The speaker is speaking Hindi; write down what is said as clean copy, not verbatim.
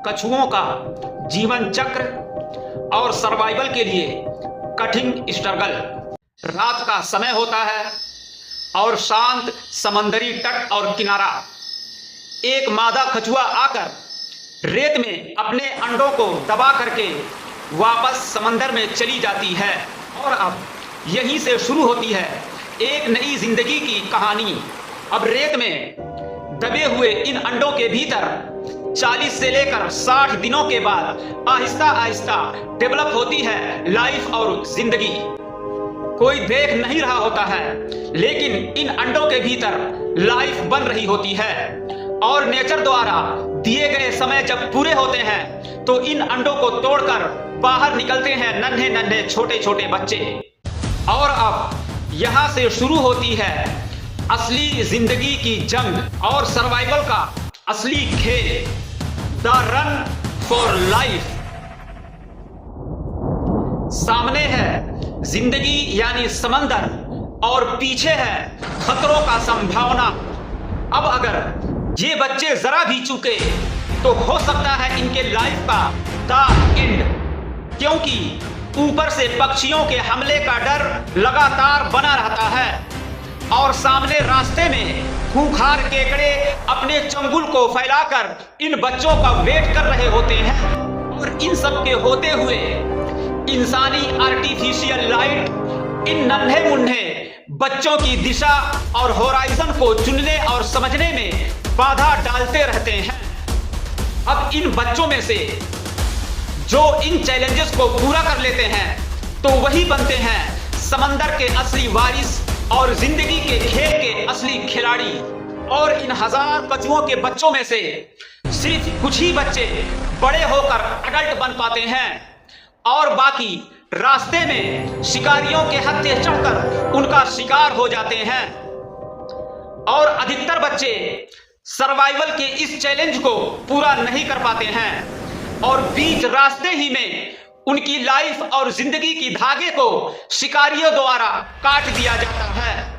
कछुओं का जीवन चक्र और सर्वाइवल के लिए कठिन स्ट्रगल। रात का समय होता है और शांत समंदरी तट और किनारा। एक मादा कछुआ आकर रेत में अपने अंडों को दबा करके वापस समंदर में चली जाती है और अब यहीं से शुरू होती है एक नई जिंदगी की कहानी। अब रेत में दबे हुए इन अंडों के भीतर 40 से लेकर 60 दिनों के बाद आहिस्ता आहिस्ता डेवलप होती है लाइफ और जिंदगी। कोई देख नहीं रहा होता है लेकिन इन अंडों के भीतर लाइफ बन रही होती है और नेचर द्वारा दिए गए समय जब पूरे होते हैं तो इन अंडों को तोड़कर बाहर निकलते हैं नन्हे नन्हे छोटे छोटे बच्चे। और अब यहां से शुरू होती है असली जिंदगी की जंग और सर्वाइवल का असली खेल, द रन फॉर लाइफ। सामने है जिंदगी यानी समंदर और पीछे है खतरों का संभावना। अब अगर ये बच्चे जरा भी चूके तो हो सकता है इनके लाइफ का द एंड, क्योंकि ऊपर से पक्षियों के हमले का डर लगातार बना रहता है और सामने रास्ते में खूंखार केकड़े अपने चंगुल को फैलाकर इन बच्चों का वेट कर रहे होते हैं। और इन सब के होते हुए इंसानी आर्टिफिशियल लाइट इन नन्हे मुन्ने बच्चों की दिशा और होराइजन को चुनने और समझने में बाधा डालते रहते हैं। अब इन बच्चों में से जो इन चैलेंजेस को पूरा कर लेते हैं तो वही बनते हैं समंदर के असली वारिस और जिंदगी के खेल के असली खिलाड़ी। और इन हजार कछुओं के बच्चों में से सिर्फ कुछ ही बच्चे बड़े होकर अडल्ट बन पाते हैं और बाकी रास्ते में शिकारियों के हत्थे चढ़कर उनका शिकार हो जाते हैं। और अधिकतर बच्चे सर्वाइवल के इस चैलेंज को पूरा नहीं कर पाते हैं और बीच रास्ते ही में उनकी लाइफ और जिंदगी की धागे को शिकारियों द्वारा काट दिया जाता है।